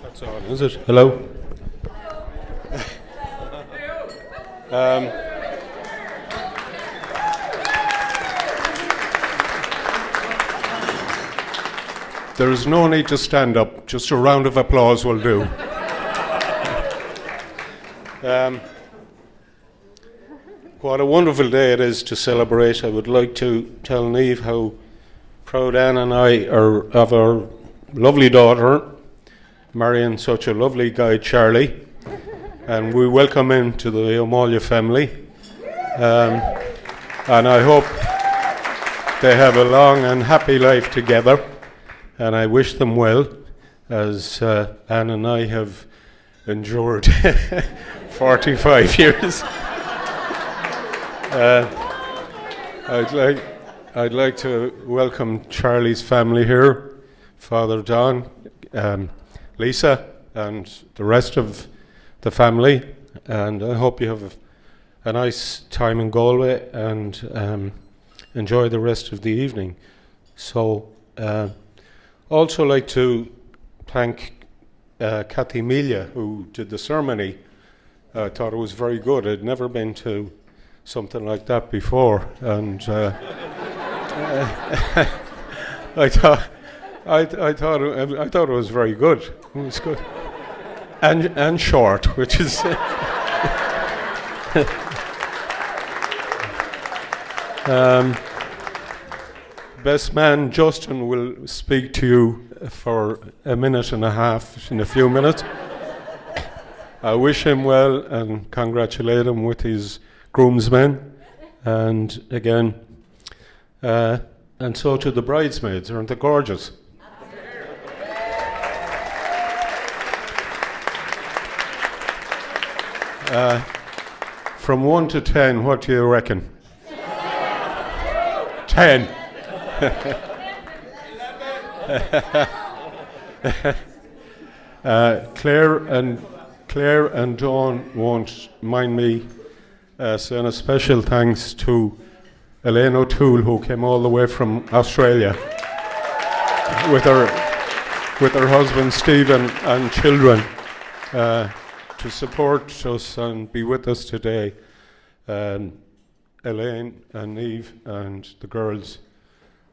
That's on, is it? Hello? There is no need to stand up, just a round of applause will do. What a wonderful day it is to celebrate. I would like to tell Niamh how proud Anne and I are of our lovely daughter, marrying such a lovely guy, Charlie. And we welcome him to the O'Malley family. And I hope they have a long and happy life together. And I wish them well, as Anne and I have endured 45 years. I'd like to welcome Charlie's family here, Father Don, Lisa, and the rest of the family. And I hope you have a nice time in Galway and enjoy the rest of the evening. So, also like to thank Kathy Amelia, who did the ceremony. I thought it was very good. I'd never been to something like that before, and I thought it was very good. It was good, and short, which is. Best man Justin will speak to you for a minute and a half in a few minutes. I wish him well and congratulate him with his groomsmen, and again, and so to the bridesmaids. Aren't they gorgeous? From 1 to 10, what do you reckon? 10. Claire and Dawn won't mind me saying a special thanks to Elaine O'Toole, who came all the way from Australia with her husband Stephen and children to support us and be with us today. Elaine and Niamh and the girls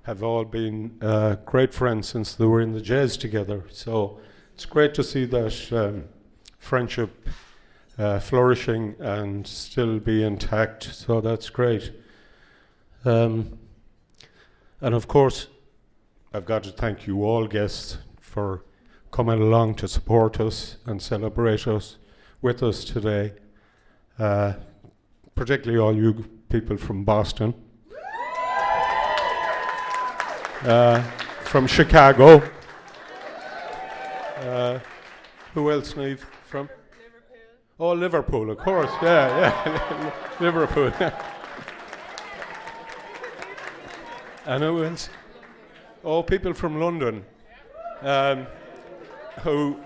have all been great friends since they were in the jazz together. So it's great to see that friendship flourishing and still be intact. So that's great. And of course, I've got to thank you all guests for coming along to support us and celebrate us with us today. Particularly all you people from Boston. From Chicago. Who else, Niamh? From? Liverpool. Oh, Liverpool, of course. Yeah. Liverpool. And who else? Oh, people from London, who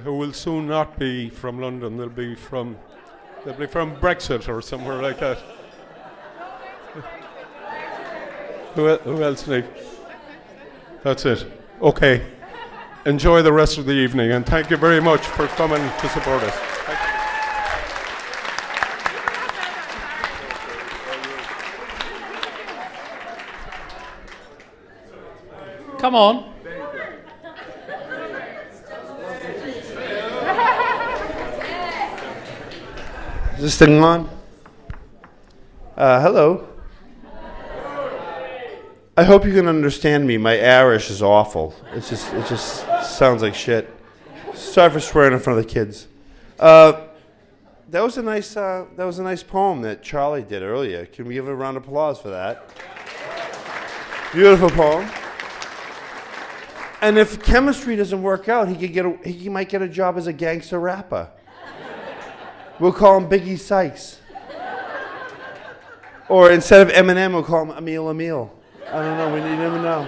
will soon not be from London. They'll be from Brexit or somewhere like that. Who else, Niamh? That's it. Okay. Enjoy the rest of the evening, and thank you very much for coming to support us. Come on. Is this thing on? Hello. I hope you can understand me. My Irish is awful. It just sounds like shit. Sorry for swearing in front of the kids. That was a nice poem that Charlie did earlier. Can we give a round of applause for that? Beautiful poem. And if chemistry doesn't work out, he might get a job as a gangster rapper. We'll call him Biggie Sykes. Or instead of Eminem, we'll call him Emil. I don't know, we never know.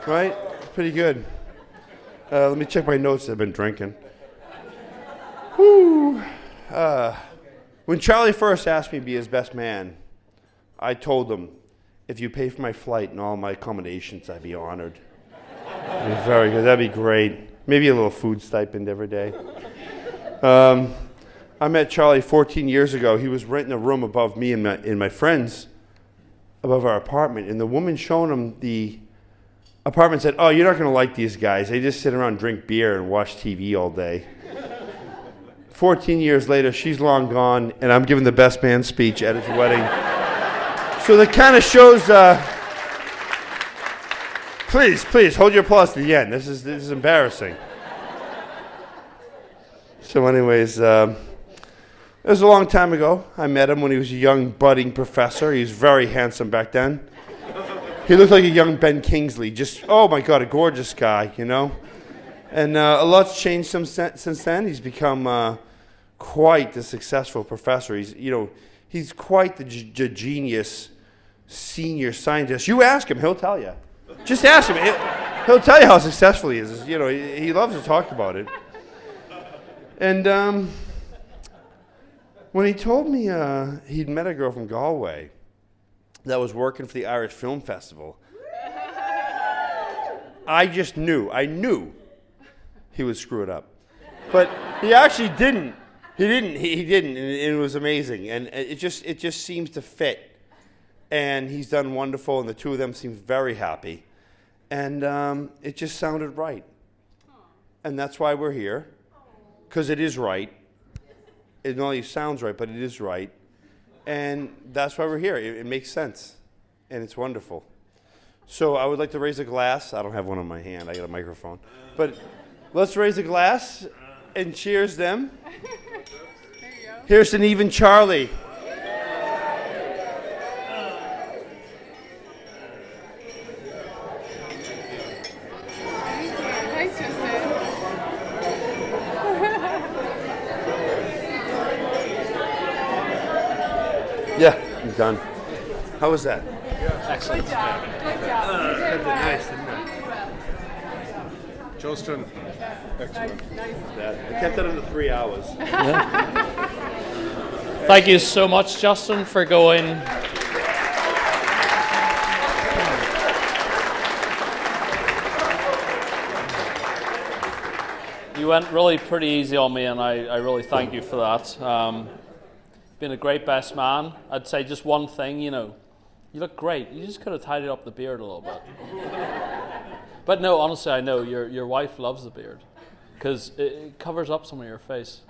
Right? Pretty good. Let me check my notes. I've been drinking. Whew. When Charlie first asked me to be his best man, I told him, if you pay for my flight and all my accommodations, I'd be honored. Very good. That'd be great. Maybe a little food stipend every day. I met Charlie 14 years ago. He was renting a room above me and my friends above our apartment. And the woman showing him the apartment said, "Oh, you're not going to like these guys. They just sit around, drink beer, and watch TV all day." 14 years later, she's long gone, and I'm giving the best man speech at his wedding. So that kind of shows... Please, hold your applause to the end. This is embarrassing. So anyways, it was a long time ago. I met him when he was a young budding professor. He was very handsome back then. He looked like a young Ben Kingsley. Just, oh my God, a gorgeous guy, you know? And a lot's changed since then. He's become quite the successful professor. He's quite the genius senior scientist. You ask him, he'll tell you. Just ask him. He'll tell you how successful he is. You know, he loves to talk about it. And when he told me he'd met a girl from Galway that was working for the Irish Film Festival, I just knew. I knew he would screw it up. But he actually didn't. He didn't, and it was amazing. And it just seems to fit. And he's done wonderful, and the two of them seem very happy. And it just sounded right. And that's why we're here, because it is right. It not only sounds right, but it is right. And that's why we're here. It makes sense, and it's wonderful. So I would like to raise a glass. I don't have one in my hand. I got a microphone. But let's raise a glass and cheers them. Here's to Neve and Charlie. Thanks, Justin. Yeah, I'm done. How was that? Excellent. Good job. That's nice, didn't it? Justin, excellent. I kept that under 3 hours. Thank you so much, Justin, for going. You went really pretty easy on me, and I really thank you for that. Been a great best man. I'd say just one thing, you look great. You just could have tidied up the beard a little bit. But no, honestly, I know your wife loves the beard because it covers up some of your face.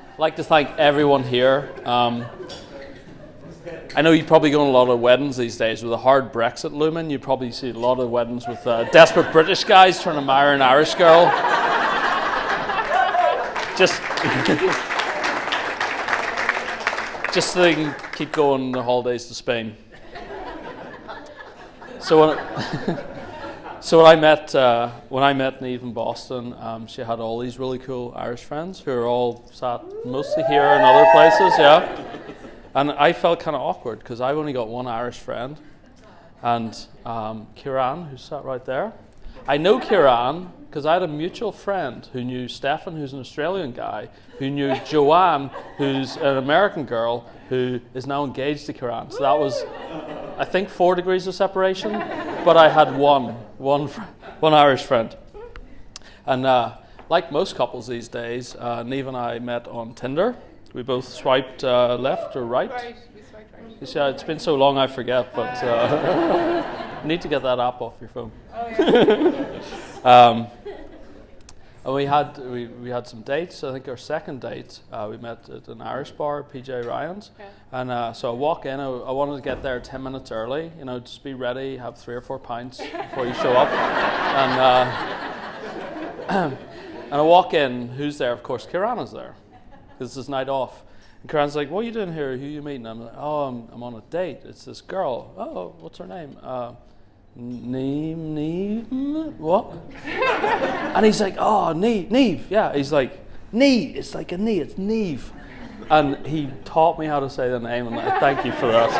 I'd like to thank everyone here. I know you probably go on a lot of weddings these days with a hard Brexit looming. You probably see a lot of weddings with desperate British guys trying to marry an Irish girl. Just so they can keep going on the holidays to Spain. So when I met Neve in Boston, she had all these really cool Irish friends who are all sat mostly here and other places, yeah. And I felt kind of awkward because I've only got one Irish friend, and Kieran, who's sat right there. I know Kieran because I had a mutual friend who knew Stefan, who's an Australian guy, who knew Joanne, who's an American girl, who is now engaged to Kieran. So that was, I think, 4 degrees of separation, but I had one Irish friend. And like most couples these days, Neve and I met on Tinder. We both swiped left or right. Right, we swiped right. You see, it's been so long I forget, but you need to get that app off your phone. Oh, yeah. And we had some dates. I think our second date, we met at an Irish bar, PJ Ryan's. Okay. And so I walk in, I wanted to get there 10 minutes early, just be ready, have 3 or 4 pints before you show up. And I walk in, who's there? Of course, Kieran is there. This is his night off. And Kieran's like, "What are you doing here? Who are you meeting?" I'm like, "Oh, I'm on a date. It's this girl." "Oh, what's her name?" Neve, what? And he's like, "Oh, Neve, yeah." He's like, "Neve, it's like a knee, it's Neve." And he taught me how to say the name, and I thank you for that.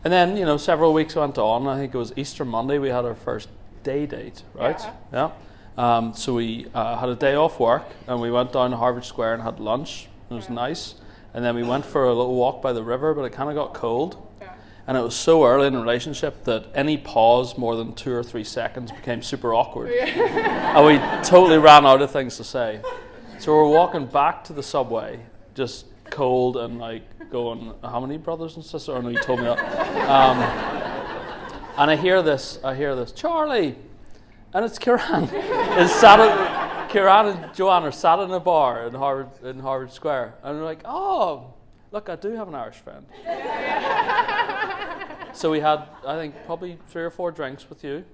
And then, several weeks went on. I think it was Easter Monday, we had our first day date, right? Yeah. So we had a day off work, and we went down to Harvard Square and had lunch. It was nice. And then we went for a little walk by the river, but it kind of got cold. Yeah. And it was so early in the relationship that any pause more than 2 or 3 seconds became super awkward. And we totally ran out of things to say. So we're walking back to the subway, just cold and like going, how many brothers and sisters? Oh no, you told me that. And I hear this, Charlie, and it's Kieran. Kieran and Joanne are sat in a bar in Harvard Square, and they're like, oh, look, I do have an Irish friend. So we had, I think, probably 3 or 4 drinks with you,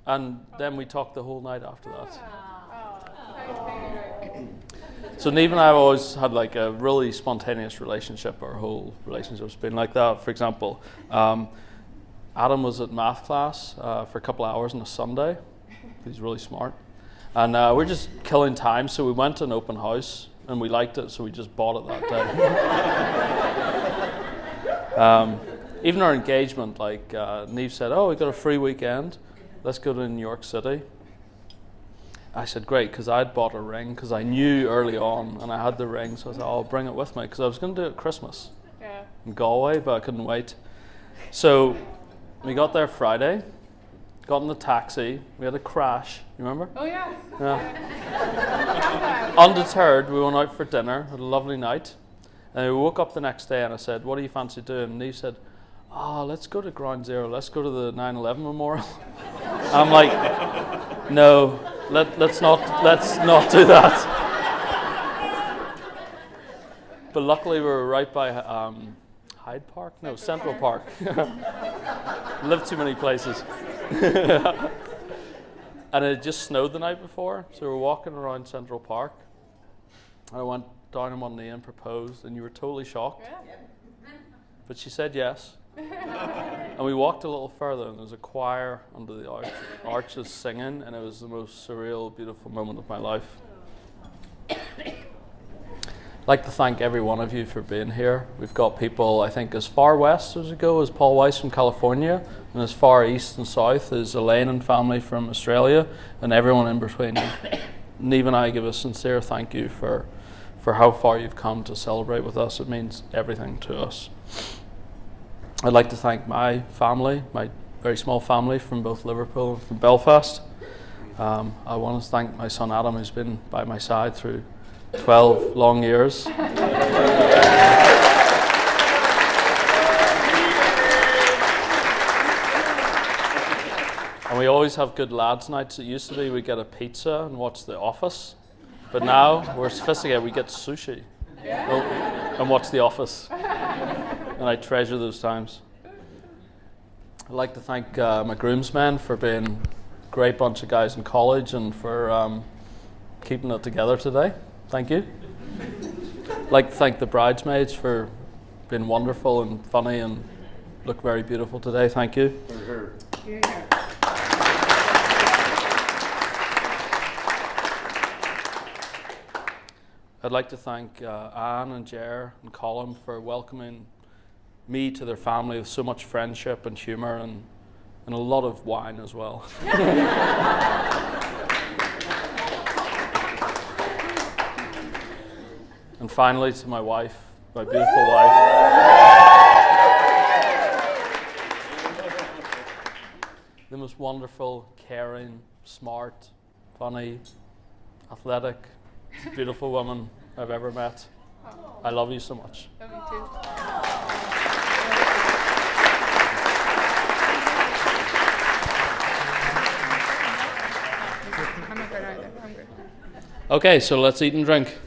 and then we talked the whole night after that. So Neve and I have always had like a really spontaneous relationship. Our whole relationship's been like that. For example, Adam was at math class for a couple of hours on a Sunday. He's really smart. And we're just killing time, so we went to an open house, and we liked it, so we just bought it that day. Even our engagement, like Neve said, oh, we got a free weekend. Let's go to New York City. I said, great, because I'd bought a ring, because I knew early on, and I had the ring, so I said, oh, I'll bring it with me, because I was going to do it at Christmas in Galway, but I couldn't wait. So we got there Friday, got in the taxi, we had a crash, you remember? Oh, yeah. Yeah. Undeterred, we went out for dinner, had a lovely night, and we woke up the next day, and I said, what do you fancy doing? And Neve said, oh, let's go to Ground Zero, let's go to the 9/11 memorial. And I'm like, no, let's not do that. But luckily we were right by Hyde Park? No, Central Park. Lived too many places. And it just snowed the night before, so we were walking around Central Park. And I went down on one knee and proposed, and you were totally shocked. Yeah. But she said yes. And we walked a little further, and there was a choir under the arches singing, and it was the most surreal, beautiful moment of my life. I'd like to thank every one of you for being here. We've got people, I think, as far west as we go as Paul Weiss from California, and as far east and south as Elaine and family from Australia, and everyone in between. Neve and I give a sincere thank you for how far you've come to celebrate with us. It means everything to us. I'd like to thank my family, my very small family from both Liverpool and from Belfast. I want to thank my son Adam, who's been by my side through 12 long years. And we always have good lads nights. It used to be we'd get a pizza and watch The Office, but now we're sophisticated, we get sushi and watch The Office. And I treasure those times. I'd like to thank my groomsmen for being a great bunch of guys in college and for keeping it together today. Thank you. I'd like to thank the bridesmaids for being wonderful and funny and look very beautiful today. Thank you. I'd like to thank Anne and Jer and Colin for welcoming me to their family with so much friendship and humour and a lot of wine as well. And finally to my wife, my beautiful wife. The most wonderful, caring, smart, funny, athletic, beautiful woman I've ever met. I love you so much. Love you too. I'm not good either. I'm good. Okay, so let's eat and drink.